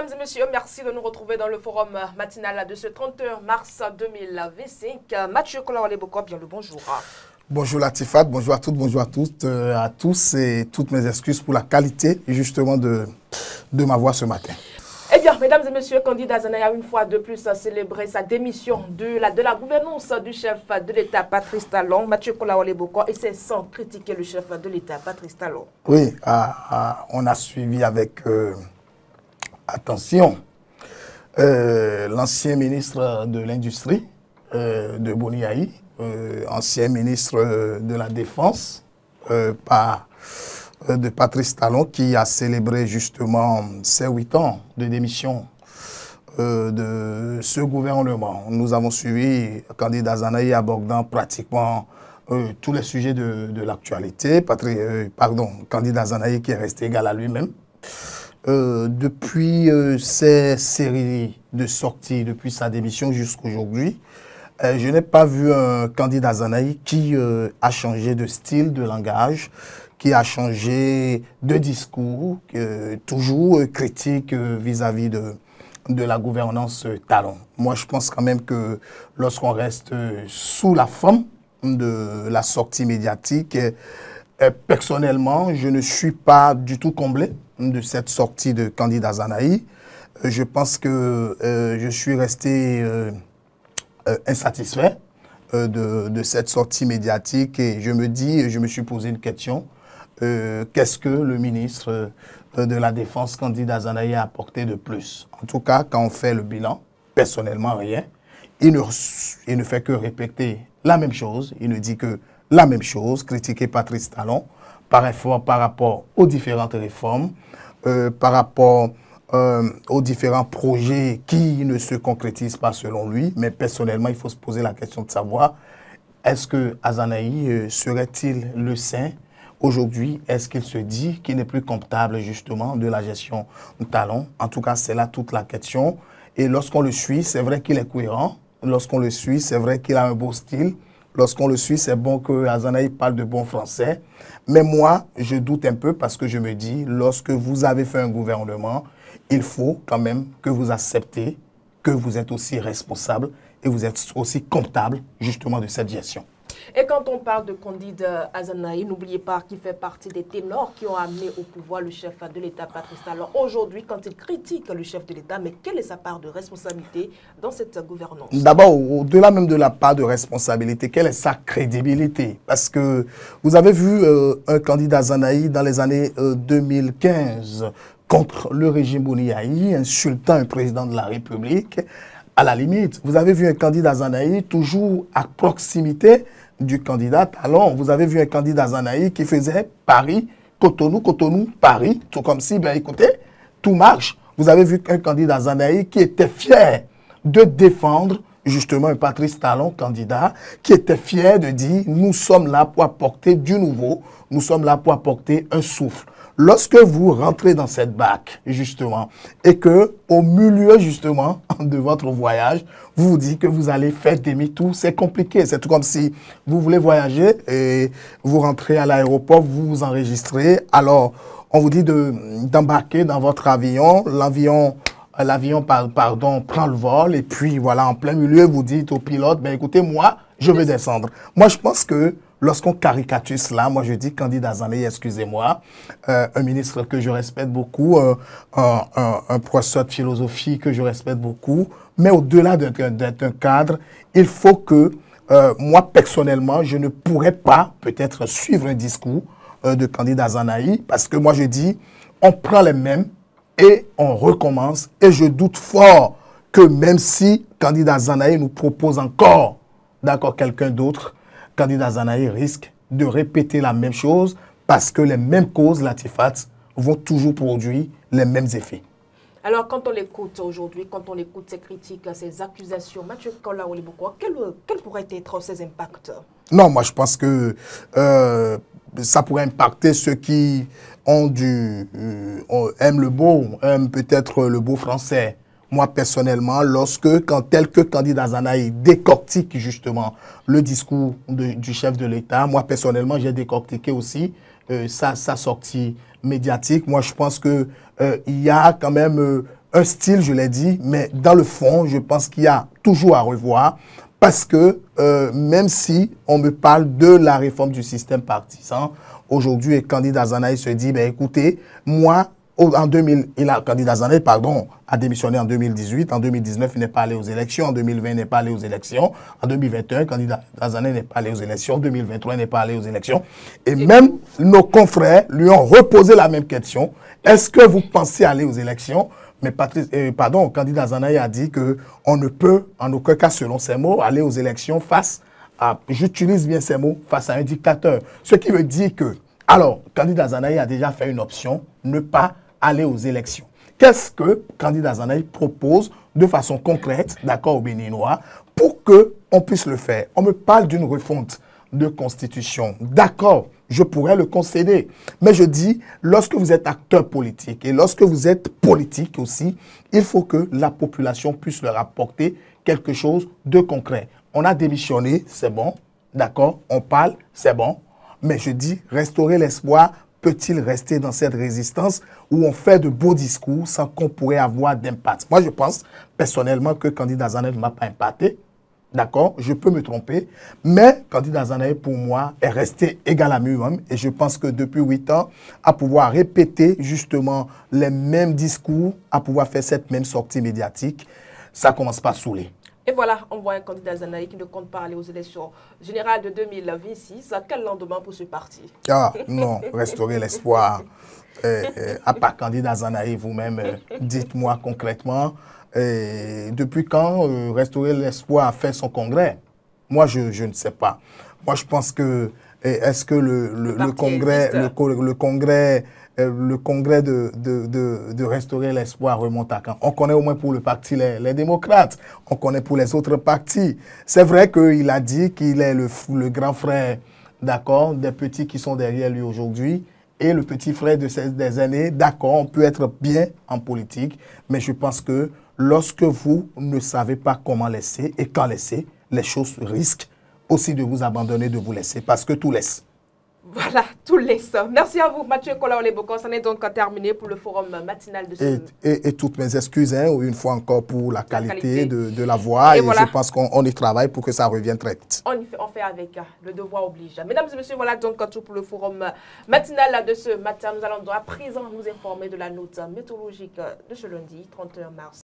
Mesdames et messieurs, merci de nous retrouver dans le forum matinal de ce 31 mars 2025. Mathieu Kolaoleboko, bien le bonjour. Bonjour Latifat, bonjour à toutes, bonjour à tous et toutes mes excuses pour la qualité justement de ma voix ce matin. Eh bien, mesdames et messieurs, candidat Azanaï a une fois de plus célébré sa démission de la gouvernance du chef de l'État, Patrice Talon. Mathieu Kolaoleboko, et c'est sans critiquer le chef de l'État, Patrice Talon. Oui, on a suivi avec attention l'ancien ministre de l'Industrie de Boniaï, ancien ministre de la Défense de Patrice Talon, qui a célébré justement ses 8 ans de démission de ce gouvernement. Nous avons suivi le candidat Azanaï abordant pratiquement tous les sujets de l'actualité. Candidat Azanaï qui est resté égal à lui-même. Depuis ces séries de sorties, depuis sa démission jusqu'à aujourd'hui, je n'ai pas vu un candidat Azanaï qui a changé de style, de langage, qui a changé de discours, toujours critique vis-à-vis de la gouvernance Talon. Moi, je pense quand même que lorsqu'on reste sous la forme de la sortie médiatique, personnellement, je ne suis pas du tout comblé de cette sortie de candidat Azanaï. Je pense que je suis resté insatisfait de cette sortie médiatique et je me suis posé une question. Qu'est-ce que le ministre de la Défense, candidat Azanaï, a apporté de plus? En tout cas, quand on fait le bilan, personnellement, rien. Il ne fait que répéter la même chose. Il ne dit que la même chose, critiquer Patrice Talon par rapport aux différentes réformes, par rapport aux différents projets qui ne se concrétisent pas selon lui. Mais personnellement, il faut se poser la question de savoir, est-ce que Azanaï serait-il le saint aujourd'hui? Est-ce qu'il se dit qu'il n'est plus comptable justement de la gestion Talon? En tout cas, c'est là toute la question. Et lorsqu'on le suit, c'est vrai qu'il est cohérent. Lorsqu'on le suit, c'est vrai qu'il a un beau style. Lorsqu'on le suit, c'est bon que Azanaï parle de bon français. Mais moi, je doute un peu parce que je me dis, lorsque vous avez fait un gouvernement, il faut quand même que vous acceptez que vous êtes aussi responsable et vous êtes aussi comptable justement de cette gestion. Et quand on parle de candidat Azanaï, n'oubliez pas qu'il fait partie des ténors qui ont amené au pouvoir le chef de l'État, Patrice Talon. Aujourd'hui, quand il critique le chef de l'État, mais quelle est sa part de responsabilité dans cette gouvernance? D'abord, au-delà même de la part de responsabilité, quelle est sa crédibilité? Parce que vous avez vu un candidat Azanaï dans les années 2015 contre le régime Boniaï, insultant un président de la République. À la limite, vous avez vu un candidat Azanaï toujours à proximité du candidat Talon. Vous avez vu un candidat Azanaï qui faisait Paris, Cotonou, Cotonou, Paris, tout comme si, ben écoutez, tout marche. Vous avez vu un candidat Azanaï qui était fier de défendre justement un Patrice Talon, candidat, qui était fier de dire, nous sommes là pour apporter du nouveau, nous sommes là pour apporter un souffle. Lorsque vous rentrez dans cette barque, justement, et que au milieu, justement, de votre voyage, vous vous dites que vous allez faire demi-tour, c'est compliqué. C'est tout comme si vous voulez voyager et vous rentrez à l'aéroport, vous vous enregistrez. Alors, on vous dit d'embarquer dans votre avion. L'avion prend le vol. Et puis, voilà, en plein milieu, vous dites au pilote, ben écoutez, moi, je vais descendre. Moi, je pense que lorsqu'on caricature cela, moi je dis candidat Azanaï, excusez-moi, un ministre que je respecte beaucoup, un professeur de philosophie que je respecte beaucoup, mais au-delà d'être un cadre, il faut que moi personnellement, je ne pourrais pas peut-être suivre un discours de candidat Azanaï, parce que moi je dis, on prend les mêmes et on recommence, et je doute fort que même si candidat Azanaï nous propose encore, d'accord, quelqu'un d'autre, candidat Azanaï risque de répéter la même chose parce que les mêmes causes, Latifat, vont toujours produire les mêmes effets. Alors, quand on l'écoute aujourd'hui, quand on écoute ces critiques, ces accusations, Mathieu Kolaoleboko, quels pourraient être ces impacts? Non, moi je pense que ça pourrait impacter ceux qui aiment le beau, aiment peut-être le beau français. Moi, personnellement, quand tel que candidat Azanaï décortique justement le discours du chef de l'État, moi, personnellement, j'ai décortiqué aussi sa sortie médiatique. Moi, je pense que il y a quand même un style, je l'ai dit, mais dans le fond, je pense qu'il y a toujours à revoir parce que même si on me parle de la réforme du système partisan, aujourd'hui, candidat Zanaï se dit, ben, écoutez, moi, en 2000, candidat Zanaï, pardon, a démissionné en 2018, en 2019, il n'est pas allé aux élections, en 2020, il n'est pas allé aux élections, en 2021, candidat Zanaï n'est pas allé aux élections, en 2023, il n'est pas allé aux élections. Et même nos confrères lui ont reposé la même question. Est-ce que vous pensez aller aux élections? Mais candidat Zanaï a dit qu'on ne peut, en aucun cas, selon ses mots, aller aux élections face à, j'utilise bien ces mots, face à un dictateur. Ce qui veut dire que, alors, candidat Zanaï a déjà fait une option, ne pas aller aux élections. Qu'est-ce que candidat Zanaï propose de façon concrète, d'accord, aux Béninois, pour qu'on puisse le faire? On me parle d'une refonte de constitution. D'accord, je pourrais le concéder. Mais je dis, lorsque vous êtes acteur politique et lorsque vous êtes politique aussi, il faut que la population puisse leur apporter quelque chose de concret. On a démissionné, c'est bon, d'accord, on parle, c'est bon. Mais je dis, restaurer l'espoir, peut-il rester dans cette résistance où on fait de beaux discours sans qu'on pourrait avoir d'impact? Moi, je pense personnellement que candidat Zanaï ne m'a pas impacté. D'accord, je peux me tromper, mais candidat Zanaï, pour moi, est resté égal à lui-même. Et je pense que depuis 8 ans, à pouvoir répéter justement les mêmes discours, à pouvoir faire cette même sortie médiatique, ça commence pas à saouler. Et voilà, on voit un candidat Zanaï qui ne compte pas aller aux élections générales de 2026. Quel lendemain pour ce parti? Ah non, restaurer l'espoir. À part candidat Zanaï, vous-même, dites-moi concrètement, depuis quand restaurer l'espoir a fait son congrès? Moi, je ne sais pas. Moi, je pense que est-ce que le congrès de restaurer l'espoir remonte à quand? On connaît au moins pour le parti les démocrates, on connaît pour les autres partis. C'est vrai qu'il a dit qu'il est le grand frère, d'accord, des petits qui sont derrière lui aujourd'hui. Et le petit frère des aînés, d'accord, on peut être bien en politique, mais je pense que lorsque vous ne savez pas comment laisser et quand laisser, les choses risquent aussi de vous abandonner, de vous laisser, parce que tout laisse. Voilà, tout laisse. Merci à vous, Mathieu Kolaoleboko. Ça n'est donc terminé pour le forum matinal de ce... Et toutes mes excuses, hein, une fois encore, pour la qualité de la voix. Et voilà. Je pense qu'on y travaille pour que ça revienne très vite. On fait avec le devoir oblige. Mesdames et messieurs, voilà donc tout pour le forum matinal de ce matin. Nous allons à présent nous informer de la note météorologique de ce lundi, 31 mars.